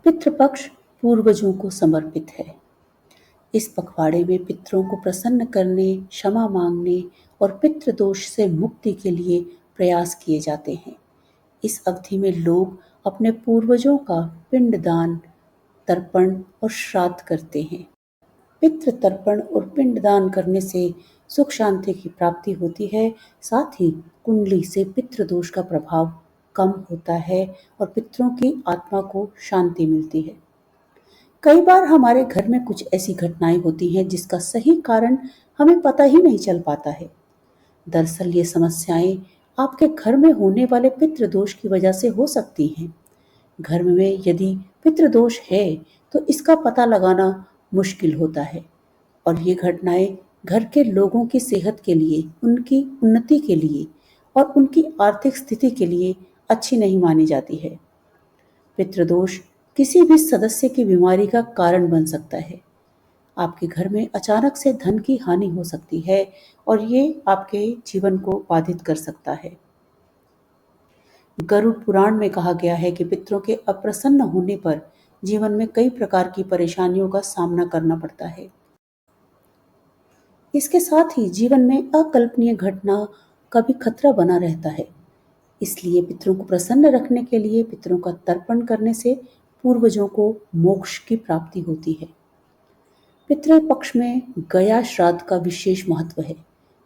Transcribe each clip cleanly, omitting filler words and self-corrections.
पितृपक्ष पूर्वजों को समर्पित है। इस पखवाड़े में पितरों को प्रसन्न करने, क्षमा मांगने और पितृदोष से मुक्ति के लिए प्रयास किए जाते हैं। इस अवधि में लोग अपने पूर्वजों का पिंडदान, तर्पण और श्राद्ध करते हैं। पितृ तर्पण और पिंडदान करने से सुख शांति की प्राप्ति होती है। साथ ही कुंडली से पितृदोष का प्रभाव कम होता है और पितरों की आत्मा को शांति मिलती है। कई बार हमारे घर में कुछ ऐसी घटनाएं होती हैं जिसका सही कारण हमें पता ही नहीं चल पाता है। दरअसल ये समस्याएं आपके घर में होने वाले पितृदोष की वजह से हो सकती हैं। घर में यदि पितृदोष है तो इसका पता लगाना मुश्किल होता है और ये घटनाएं घर के लोगों की सेहत के लिए, उनकी उन्नति के लिए और उनकी आर्थिक स्थिति के लिए अच्छी नहीं मानी जाती है। पितृदोष किसी भी सदस्य की बीमारी का कारण बन सकता है। आपके घर में अचानक से धन की हानि हो सकती है और ये आपके जीवन को बाधित कर सकता है। गरुड़ पुराण में कहा गया है कि पितरों के अप्रसन्न होने पर जीवन में कई प्रकार की परेशानियों का सामना करना पड़ता है। इसके साथ ही जीवन में अकल्पनीय घटना का भी खतरा बना रहता है। इसलिए पितरों को प्रसन्न रखने के लिए पितरों का तर्पण करने से पूर्वजों को मोक्ष की प्राप्ति होती है। पितृ पक्ष में गया श्राद्ध का विशेष महत्व है।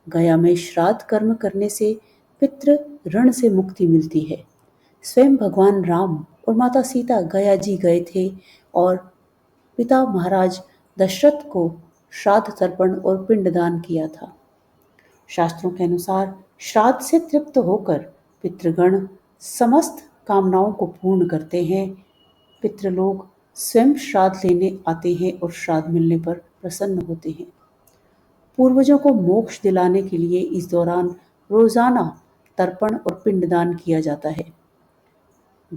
गया में श्राद्ध कर्म करने से पितृ ऋण से मुक्ति मिलती है। स्वयं भगवान राम और माता सीता गया जी गए थे और पिता महाराज दशरथ को श्राद्ध तर्पण और पिंडदान किया था। शास्त्रों के अनुसार श्राद्ध से तृप्त होकर पितृगण समस्त कामनाओं को पूर्ण करते हैं। पितृलोग स्वयं श्राद्ध लेने आते हैं और श्राद्ध मिलने पर प्रसन्न होते हैं। पूर्वजों को मोक्ष दिलाने के लिए इस दौरान रोजाना तर्पण और पिंडदान किया जाता है।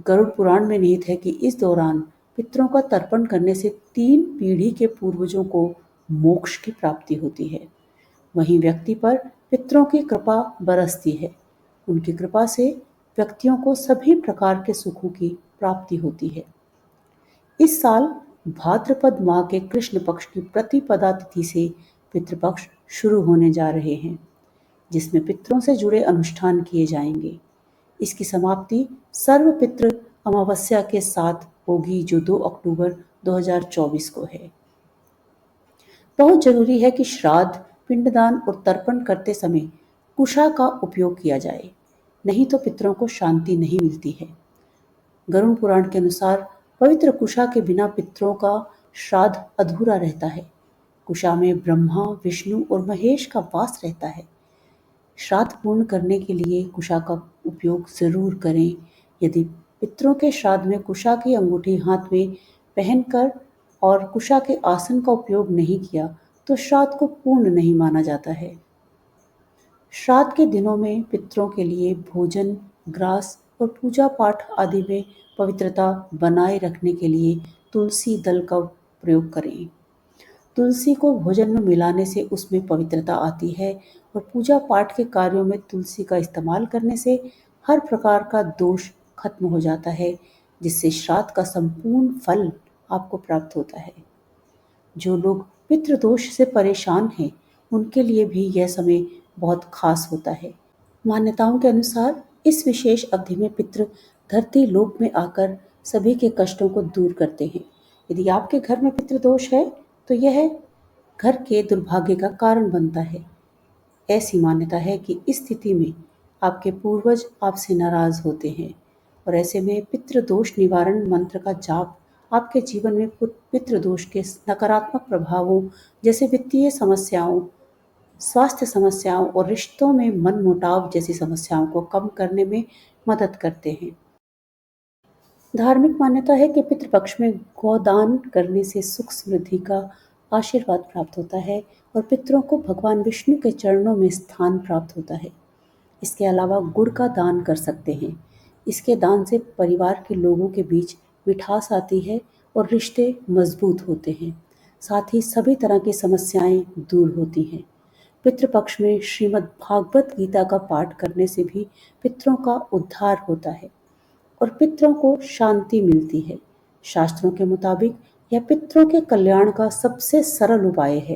गरुड़ पुराण में निहित है कि इस दौरान पितरों का तर्पण करने से 3 पीढ़ी के पूर्वजों को मोक्ष की प्राप्ति होती है। वहीं व्यक्ति पर पितरों की कृपा बरसती है। उनकी कृपा से व्यक्तियों को सभी प्रकार के सुखों की प्राप्ति होती है। इस साल भाद्रपद माह के कृष्ण पक्ष की प्रतिपदा तिथि से पितृपक्ष शुरू होने जा रहे हैं, जिसमें पितरों से जुड़े अनुष्ठान किए जाएंगे। इसकी समाप्ति सर्व पितृ अमावस्या के साथ होगी, जो 2 अक्टूबर 2024 को है। बहुत जरूरी है कि श्राद्ध, पिंडदान और तर्पण करते समय कुशा का उपयोग किया जाए, नहीं तो पितरों को शांति नहीं मिलती है। गरुड़ पुराण के अनुसार पवित्र कुशा के बिना पितरों का श्राद्ध अधूरा रहता है। कुशा में ब्रह्मा, विष्णु और महेश का वास रहता है। श्राद्ध पूर्ण करने के लिए कुशा का उपयोग जरूर करें। यदि पितरों के श्राद्ध में कुशा की अंगूठी हाथ में पहनकर और कुशा के आसन का उपयोग नहीं किया तो श्राद्ध को पूर्ण नहीं माना जाता है। श्राद्ध के दिनों में पितरों के लिए भोजन, ग्रास और पूजा पाठ आदि में पवित्रता बनाए रखने के लिए तुलसी दल का प्रयोग करें। तुलसी को भोजन में मिलाने से उसमें पवित्रता आती है और पूजा पाठ के कार्यों में तुलसी का इस्तेमाल करने से हर प्रकार का दोष खत्म हो जाता है, जिससे श्राद्ध का संपूर्ण फल आपको प्राप्त होता है। जो लोग पितृदोष से परेशान हैं, उनके लिए भी यह समय बहुत खास होता है। मान्यताओं के अनुसार इस विशेष अवधि में पितृ धरती लोक में आकर सभी के कष्टों को दूर करते हैं। यदि आपके घर में पितृदोष है तो यह घर के दुर्भाग्य का कारण बनता है। ऐसी मान्यता है कि इस स्थिति में आपके पूर्वज आपसे नाराज होते हैं और ऐसे में पितृदोष निवारण मंत्र का जाप आपके जीवन में पितृदोष के नकारात्मक प्रभावों जैसे वित्तीय समस्याओं, स्वास्थ्य समस्याओं और रिश्तों में मनमुटाव जैसी समस्याओं को कम करने में मदद करते हैं। धार्मिक मान्यता है कि पितृपक्ष में गोदान करने से सुख समृद्धि का आशीर्वाद प्राप्त होता है और पितरों को भगवान विष्णु के चरणों में स्थान प्राप्त होता है। इसके अलावा गुड़ का दान कर सकते हैं। इसके दान से परिवार के लोगों के बीच मिठास आती है और रिश्ते मजबूत होते हैं। साथ ही सभी तरह की समस्याएं दूर होती हैं। पितृपक्ष में श्रीमद् भागवत गीता का पाठ करने से भी पितरों का उद्धार होता है और पितरों को शांति मिलती है। शास्त्रों के मुताबिक यह पितरों के कल्याण का सबसे सरल उपाय है।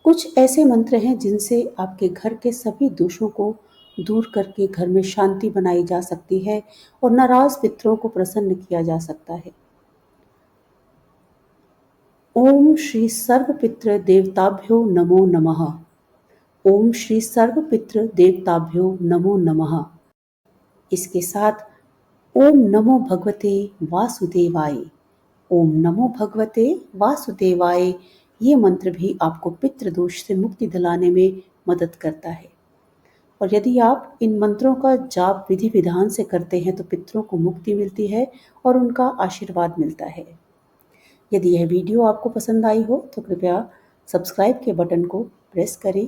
कुछ ऐसे मंत्र हैं जिनसे आपके घर के सभी दोषों को दूर करके घर में शांति बनाई जा सकती है और नाराज पितरों को प्रसन्न किया जा सकता है। ओम श्री सर्वपितृ देवताभ्यो नमो नमः। ओम श्री सर्वपितृ देवताभ्यो नमो नमः। इसके साथ ओम नमो भगवते वासुदेवाय। ओम नमो भगवते वासुदेवाय ये मंत्र भी आपको पितृदोष से मुक्ति दिलाने में मदद करता है। और यदि आप इन मंत्रों का जाप विधि विधान से करते हैं तो पितरों को मुक्ति मिलती है और उनका आशीर्वाद मिलता है। यदि यह वीडियो आपको पसंद आई हो तो कृपया सब्सक्राइब के बटन को प्रेस करें